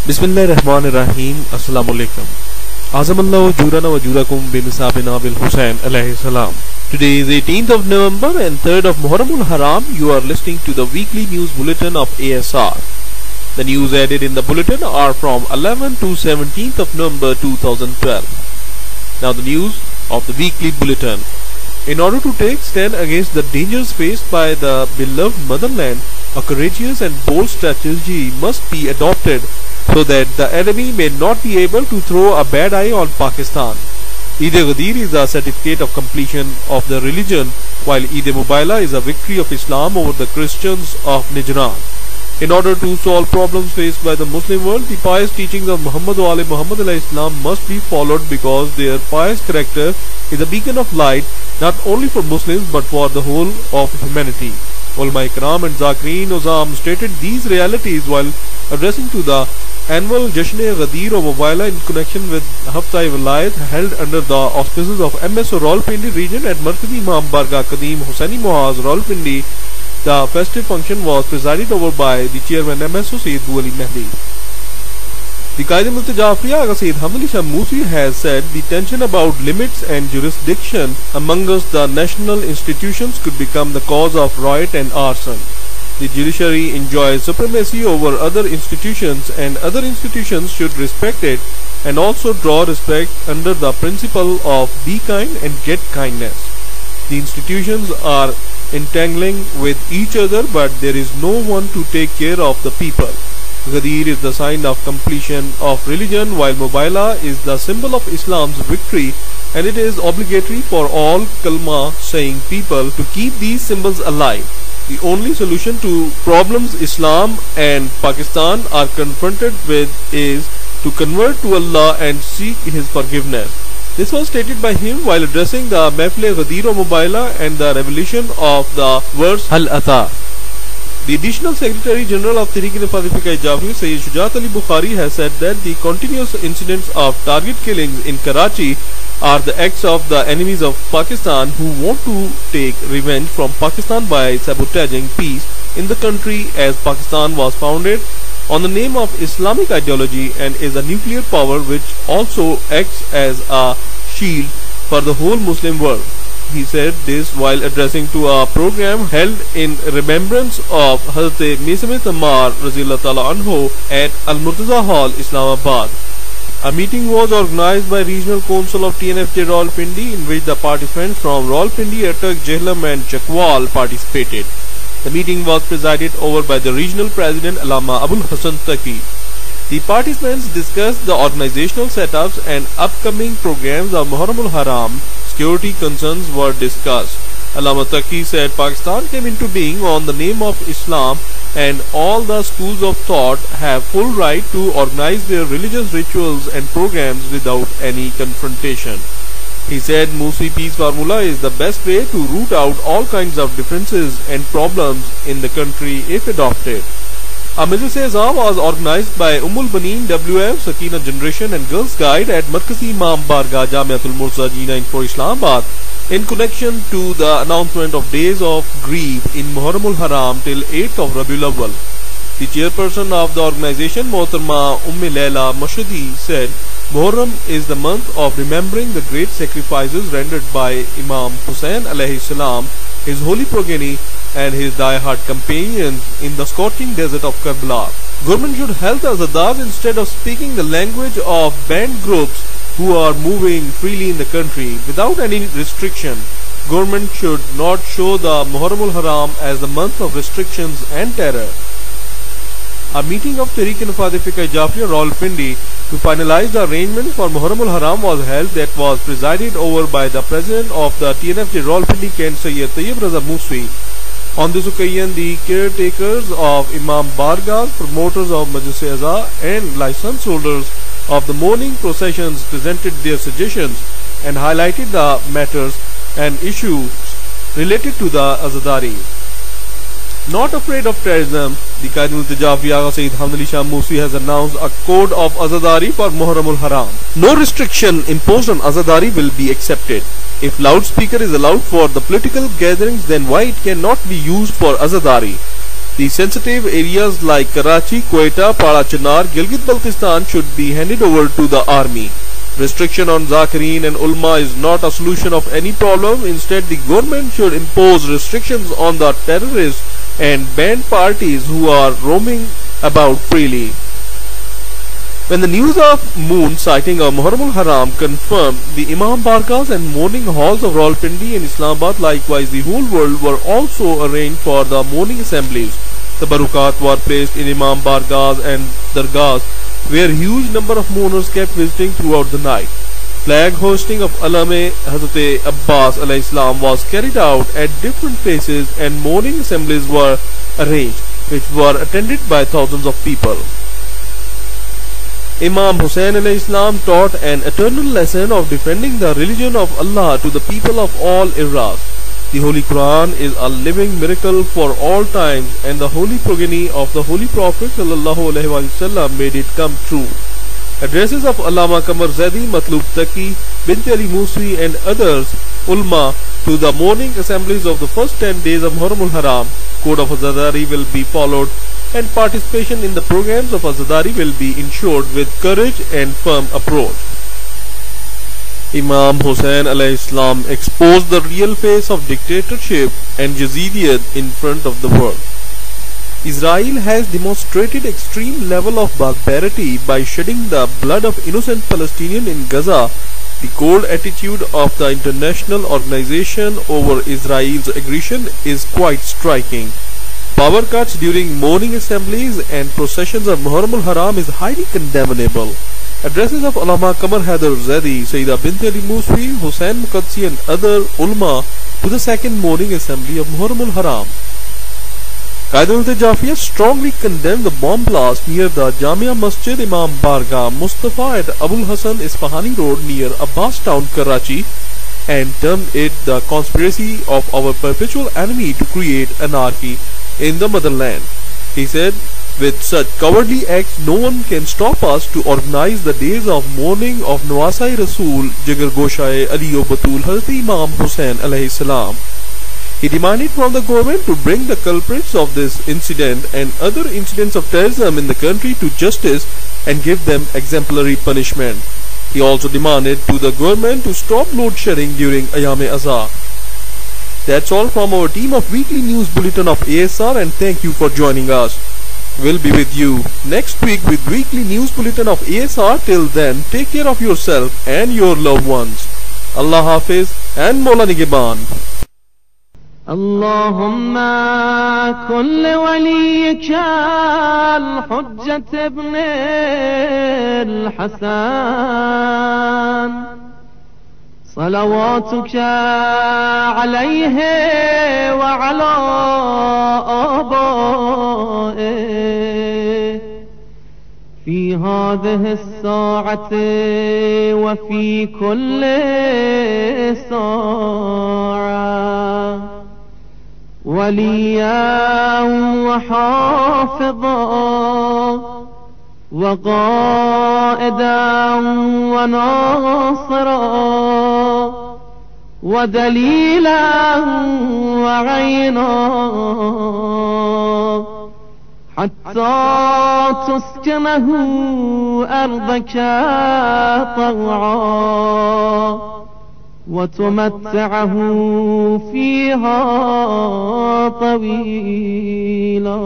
Bismillahirrahmanirrahim. Assalamu alaikum. Azamallahu jurana wa jurakum bimisabina bil Hussain alayhi salam. Today is 18th of November and 3rd of Muharramul Haram. You are listening to the weekly news bulletin of ASR. The news added in the bulletin are from 11th to 17th of November 2012. Now the news of the weekly bulletin. In order to take stand against the dangers faced by the beloved motherland, a courageous and bold strategy must be adopted so that the enemy may not be able to throw a bad eye on Pakistan. Eid-e-Ghadir is a certificate of completion of the religion, while Eid-e-Mubaila is a victory of Islam over the Christians of Najran. In order to solve problems faced by the Muslim world, the pious teachings of Muhammad Islam must be followed because their pious character is a beacon of light not only for Muslims but for the whole of humanity. Ulama Ikram and Zakireen Uzam stated these realities while addressing to the annual Jashan-e-Ghadir of Mubaila in connection with Hafta-e-Wilayat held under the auspices of MS Rawalpindi region at Markazi Imam Bargah Qadim Hussaini Muaz Rawalpindi. The festive function was presided over by the chairman MSO Sayyid Bu Ali Mehdi. The Qaid-e-Multajafriya Agha Sayyid Hamd Ali Shah Musi has said the tension about limits and jurisdiction amongst the national institutions could become the cause of riot and arson. The judiciary enjoys supremacy over other institutions and other institutions should respect it and also draw respect under the principle of be kind and get kindness. The institutions are entangling with each other but there is no one to take care of the people. Ghadir is the sign of completion of religion while Mubaila is the symbol of Islam's victory and it is obligatory for all kalma saying people to keep these symbols alive. The only solution to problems Islam and Pakistan are confronted with is to convert to Allah and seek His forgiveness. This was stated by him while addressing the Mahfil-e-Ghadir of Mubaila and the revelation of the verse Hal Ata. The Additional Secretary General of Tehreek-e-Insaaf Jafri, Sayyid Shujaat Ali Bukhari, has said that the continuous incidents of target killings in Karachi are the acts of the enemies of Pakistan who want to take revenge from Pakistan by sabotaging peace in the country as Pakistan was founded on the name of Islamic ideology and is a nuclear power which also acts as a shield for the whole Muslim world. He said this while addressing to a program held in remembrance of Hazrat Misam Ammar Raziyallahu Ta'ala Anhu at Al-Murtaza Hall, Islamabad. A meeting was organized by Regional Council of TNFJ Rawalpindi in which the participants from Rawalpindi, Attock, Jhelum and Chakwal participated. The meeting was presided over by the Regional President Allama Abul Hasan Taqi. The participants discussed the organizational setups and upcoming programs of Muharramul Haram. Security concerns were discussed. Allama Taqi said Pakistan came into being on the name of Islam and all the schools of thought have full right to organize their religious rituals and programs without any confrontation. He said Musi Peace Formula is the best way to root out all kinds of differences and problems in the country if adopted. A Majlis-e-Azam was organized by Ummul Baneen WF Sakina Generation and Girls Guide at Markazi Imam Bargah Jamiatul Murza for Islamabad in connection to the announcement of days of grief in Muharramul Haram till 8th of Rabiul Awwal. The chairperson of the organization, Mohtarma Laila Mashadi, said Muharram is the month of remembering the great sacrifices rendered by Imam Hussain alayhi salam, his holy progeny and his die-hard companions in the scorching desert of Karbala. Government should help the Azadars instead of speaking the language of banned groups who are moving freely in the country without any restriction. Government should not show the Muharramul Haram as the month of restrictions and terror. A meeting of Tehreek-e-Insaaf Jafri Rawalpindi to finalize the arrangements for Muharramul Haram was held that was presided over by the President of the TNFJ Rawalpindi Kent Sayyid Tayyib Raza Musi. On this occasion, the caretakers of Imam Bargah, promoters of Majlis-e-Azam and license holders of the morning processions presented their suggestions and highlighted the matters and issues related to the Azadari. Not afraid of terrorism, the Qaid-e-Multajafriya Agha Sayyid Hamd Ali Shah Musi has announced a code of Azadari for Muharramul Haram. No restriction imposed on Azadari will be accepted. If loudspeaker is allowed for the political gatherings, then why it cannot be used for Azadari? The sensitive areas like Karachi, Quetta, Para Chinar, Gilgit-Baltistan should be handed over to the army. Restriction on Zakirin and Ulma is not a solution of any problem. Instead, the government should impose restrictions on the terrorists and banned parties who are roaming about freely. When the news of moon sighting of Muharram al-Haram confirmed, the Imam Barkas and mourning halls of Rawalpindi and Islamabad, likewise the whole world, were also arranged for the mourning assemblies. The barukat were placed in Imam Barkas and Dargahs, where huge number of mourners kept visiting throughout the night. Flag hosting of Alame Hazrat Abbas alayhi salam was carried out at different places, and mourning assemblies were arranged, which were attended by thousands of people. Imam Hussain alayhi salam taught an eternal lesson of defending the religion of Allah to the people of all eras. The Holy Quran is a living miracle for all times, and the holy progeny of the Holy Prophet ﷺ made it come true. Addresses of Allama Qamar Zaidi, Matlub Taqi, Bint Ali Musi and others ulma to the morning assemblies of the first 10 days of Muharram al-Haram. Code of Azadari will be followed, and participation in the programs of Azadari will be ensured with courage and firm approach. Imam Hussain alayhi salam exposed the real face of dictatorship and Yazidiyat in front of the world. Israel has demonstrated extreme level of barbarity by shedding the blood of innocent Palestinians in Gaza. The cold attitude of the international organization over Israel's aggression is quite striking. Power cuts during mourning assemblies and processions of Muharram al-Haram is highly condemnable. Addresses of Allama Qamar Haider Zaidi, Sayyida Bint Ali Musi, Hussain Muqadsi and other ulma to the second mourning assembly of Muharram al-Haram. Qaeda-ul-Jafiyah strongly condemned the bomb blast near the Jamia Masjid Imam Barga Mustafa at Abul Hasan Isfahani Road near Abbas Town, Karachi, and termed it the conspiracy of our perpetual enemy to create anarchy in the motherland. He said, with such cowardly acts, no one can stop us to organize the days of mourning of Nawasai Rasool, Jigar Goshaye, Aliyo Batul, Hazrat Imam Hussain alayhi salam. He demanded from the government to bring the culprits of this incident and other incidents of terrorism in the country to justice and give them exemplary punishment. He also demanded to the government to stop load shedding during Ayam-e-Azha. That's all from our team of Weekly News Bulletin of ASR, and thank you for joining us. We'll be with you next week with Weekly News Bulletin of ASR. Till then, take care of yourself and your loved ones. Allah Hafiz and Mola Nigeban. اللهم كن لوليك الحجة ابن الحسن صلواتك عليه وعلى آبائه في هذه الساعة وفي كل ساعة وليا وحافظا وقائدا وناصرا ودليلا وعينا حتى تسكنه أرضك طوعا وتمتعه فيها طويلا.